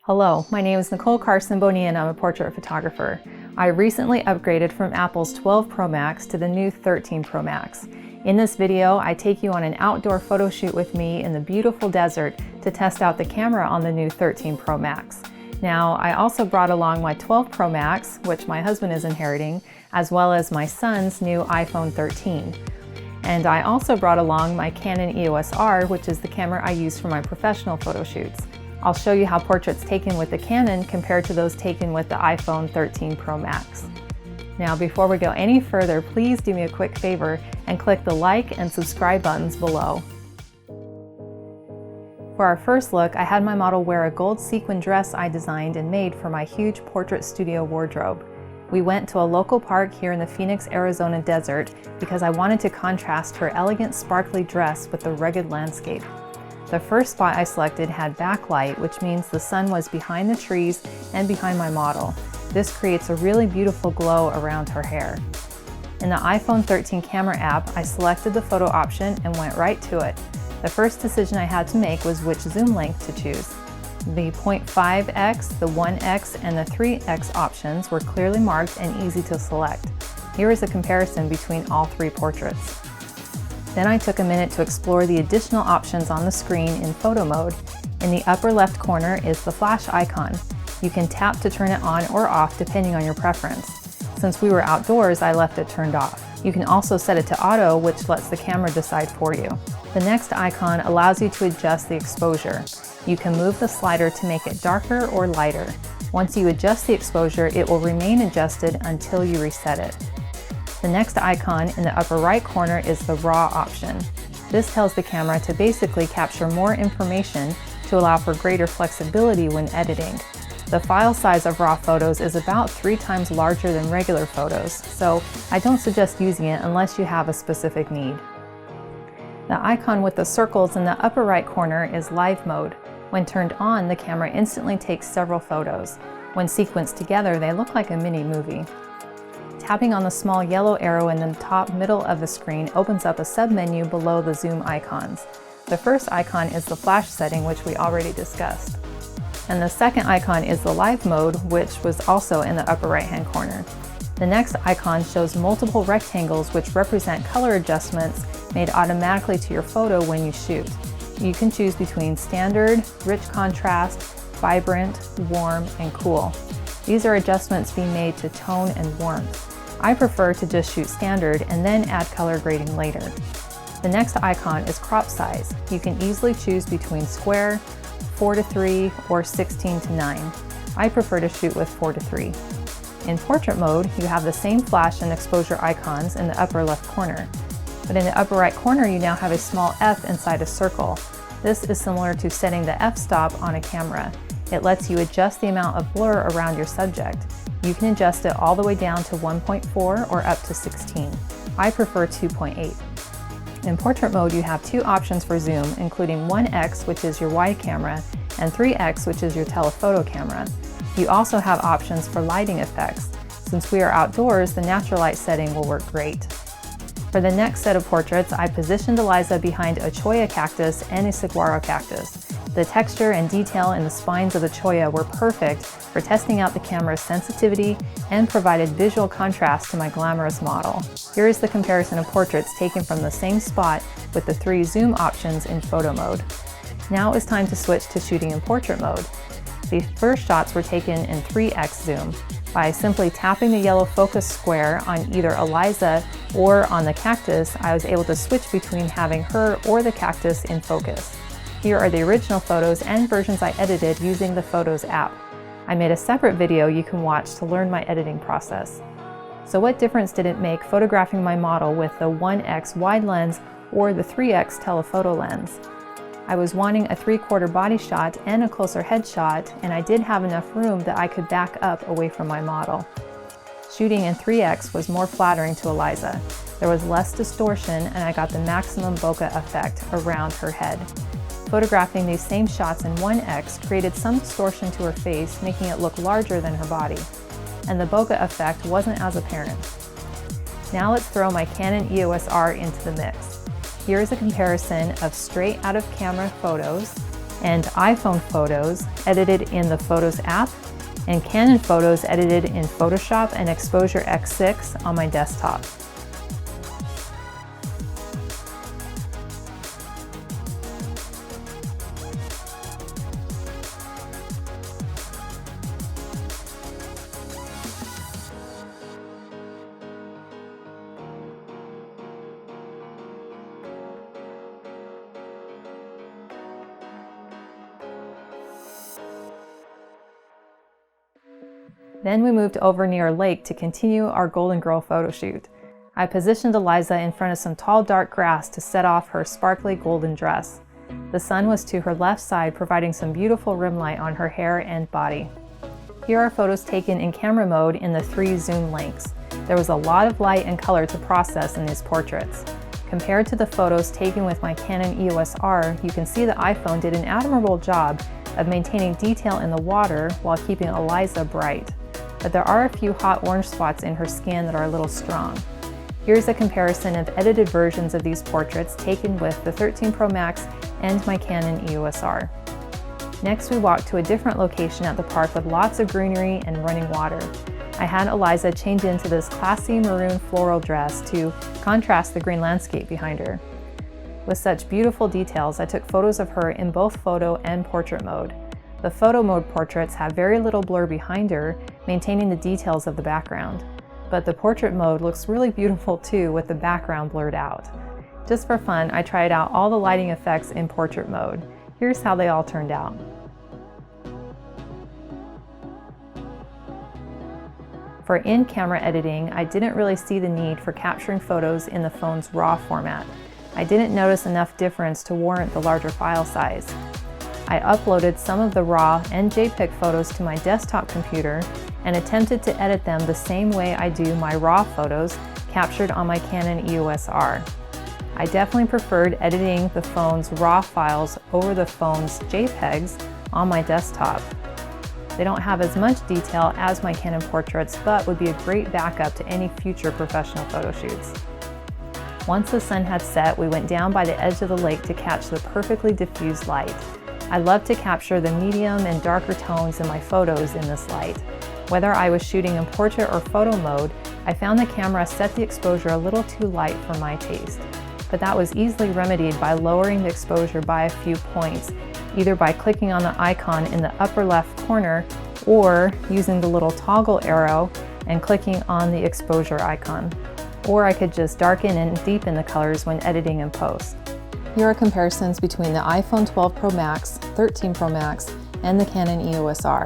Hello, my name is Nicole Carson Bonilla and I'm a portrait photographer. I recently upgraded from Apple's 12 Pro Max to the new 13 Pro Max. In this video, I take you on an outdoor photo shoot with me in the beautiful desert to test out the camera on the new 13 Pro Max. Now, I also brought along my 12 Pro Max, which my husband is inheriting, as well as my son's new iPhone 13. And I also brought along my Canon EOS R, which is the camera I use for my professional photo shoots. I'll show you how portraits taken with the Canon compare to those taken with the iPhone 13 Pro Max. Now, before we go any further, please do me a quick favor and click the like and subscribe buttons below. For our first look, I had my model wear a gold sequin dress I designed and made for my huge portrait studio wardrobe. We went to a local park here in the Phoenix, Arizona desert because I wanted to contrast her elegant, sparkly dress with the rugged landscape. The first spot I selected had backlight, which means the sun was behind the trees and behind my model. This creates a really beautiful glow around her hair. In the iPhone 13 camera app, I selected the photo option and went right to it. The first decision I had to make was which zoom length to choose. The 0.5x, the 1x, and the 3x options were clearly marked and easy to select. Here is a comparison between all three portraits. Then I took a minute to explore the additional options on the screen in photo mode. In the upper left corner is the flash icon. You can tap to turn it on or off depending on your preference. Since we were outdoors, I left it turned off. You can also set it to auto, which lets the camera decide for you. The next icon allows you to adjust the exposure. You can move the slider to make it darker or lighter. Once you adjust the exposure, it will remain adjusted until you reset it. The next icon in the upper right corner is the RAW option. This tells the camera to basically capture more information to allow for greater flexibility when editing. The file size of RAW photos is about 3 times larger than regular photos, so I don't suggest using it unless you have a specific need. The icon with the circles in the upper right corner is live mode. When turned on, the camera instantly takes several photos. When sequenced together, they look like a mini movie. Tapping on the small yellow arrow in the top middle of the screen opens up a submenu below the zoom icons. The first icon is the flash setting, which we already discussed. And the second icon is the live mode, which was also in the upper right-hand corner. The next icon shows multiple rectangles which represent color adjustments made automatically to your photo when you shoot. You can choose between standard, rich contrast, vibrant, warm, and cool. These are adjustments being made to tone and warmth. I prefer to just shoot standard and then add color grading later. The next icon is crop size. You can easily choose between square, 4:3, or 16:9. I prefer to shoot with 4:3. In portrait mode, you have the same flash and exposure icons in the upper left corner. But in the upper right corner, you now have a small F inside a circle. This is similar to setting the f-stop on a camera. It lets you adjust the amount of blur around your subject. You can adjust it all the way down to 1.4 or up to 16. I prefer 2.8. In portrait mode, you have 2 options for zoom, including 1x, which is your wide camera, and 3x, which is your telephoto camera. You also have options for lighting effects. Since we are outdoors, the natural light setting will work great. For the next set of portraits, I positioned Eliza behind a cholla cactus and a saguaro cactus. The texture and detail in the spines of the cholla were perfect for testing out the camera's sensitivity and provided visual contrast to my glamorous model. Here is the comparison of portraits taken from the same spot with the 3 zoom options in photo mode. Now it's time to switch to shooting in portrait mode. The first shots were taken in 3x zoom. By simply tapping the yellow focus square on either Eliza or on the cactus, I was able to switch between having her or the cactus in focus. Here are the original photos and versions I edited using the Photos app. I made a separate video you can watch to learn my editing process. So what difference did it make photographing my model with the 1x wide lens or the 3x telephoto lens? I was wanting a 3/4 body shot and a closer headshot, and I did have enough room that I could back up away from my model. Shooting in 3x was more flattering to Eliza. There was less distortion and I got the maximum bokeh effect around her head. Photographing these same shots in 1x created some distortion to her face, making it look larger than her body. And the bokeh effect wasn't as apparent. Now let's throw my Canon EOS R into the mix. Here is a comparison of straight out of camera photos and iPhone photos edited in the Photos app, and Canon photos edited in Photoshop and Exposure X6 on my desktop. Then we moved over near a lake to continue our Golden Girl photo shoot. I positioned Eliza in front of some tall dark grass to set off her sparkly golden dress. The sun was to her left side, providing some beautiful rim light on her hair and body. Here are photos taken in camera mode in the 3 zoom lengths. There was a lot of light and color to process in these portraits. Compared to the photos taken with my Canon EOS R, you can see the iPhone did an admirable job of maintaining detail in the water while keeping Eliza bright. But there are a few hot orange spots in her skin that are a little strong. Here's a comparison of edited versions of these portraits taken with the 13 Pro Max and my Canon EOS R. Next, we walked to a different location at the park with lots of greenery and running water. I had Eliza change into this classy maroon floral dress to contrast the green landscape behind her. With such beautiful details, I took photos of her in both photo and portrait mode. The photo mode portraits have very little blur behind her, maintaining the details of the background. But the portrait mode looks really beautiful too, with the background blurred out. Just for fun, I tried out all the lighting effects in portrait mode. Here's how they all turned out. For in-camera editing, I didn't really see the need for capturing photos in the phone's RAW format. I didn't notice enough difference to warrant the larger file size. I uploaded some of the RAW and JPEG photos to my desktop computer and attempted to edit them the same way I do my RAW photos captured on my Canon EOS R. I definitely preferred editing the phone's RAW files over the phone's JPEGs on my desktop. They don't have as much detail as my Canon portraits, but would be a great backup to any future professional photo shoots. Once the sun had set, we went down by the edge of the lake to catch the perfectly diffused light. I love to capture the medium and darker tones in my photos in this light. Whether I was shooting in portrait or photo mode, I found the camera set the exposure a little too light for my taste. But that was easily remedied by lowering the exposure by a few points, either by clicking on the icon in the upper left corner or using the little toggle arrow and clicking on the exposure icon. Or I could just darken and deepen the colors when editing in post. Here are comparisons between the iPhone 12 Pro Max, 13 Pro Max, and the Canon EOS R.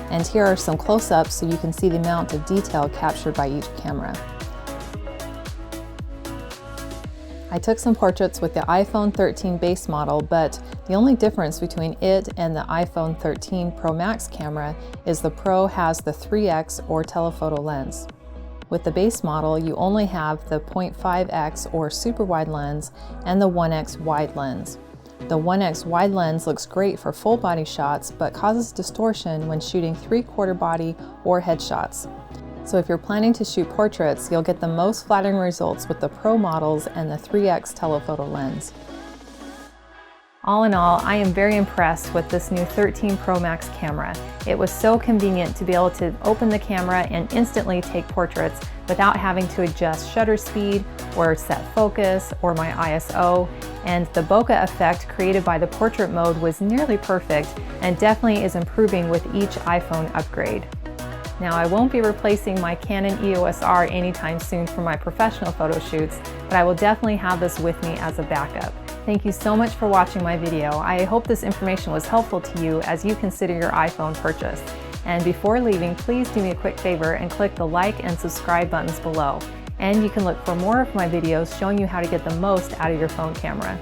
And here are some close-ups so you can see the amount of detail captured by each camera. I took some portraits with the iPhone 13 base model, but the only difference between it and the iPhone 13 Pro Max camera is the Pro has the 3x or telephoto lens. With the base model, you only have the 0.5x or super wide lens and the 1x wide lens. The 1x wide lens looks great for full body shots, but causes distortion when shooting 3/4 body or headshots. So if you're planning to shoot portraits, you'll get the most flattering results with the Pro models and the 3x telephoto lens. All in all, I am very impressed with this new 13 Pro Max camera. It was so convenient to be able to open the camera and instantly take portraits without having to adjust shutter speed or set focus or my ISO, and the bokeh effect created by the portrait mode was nearly perfect and definitely is improving with each iPhone upgrade. Now, I won't be replacing my Canon EOS R anytime soon for my professional photo shoots, but I will definitely have this with me as a backup. Thank you so much for watching my video. I hope this information was helpful to you as you consider your iPhone purchase. And before leaving, please do me a quick favor and click the like and subscribe buttons below. And you can look for more of my videos showing you how to get the most out of your phone camera.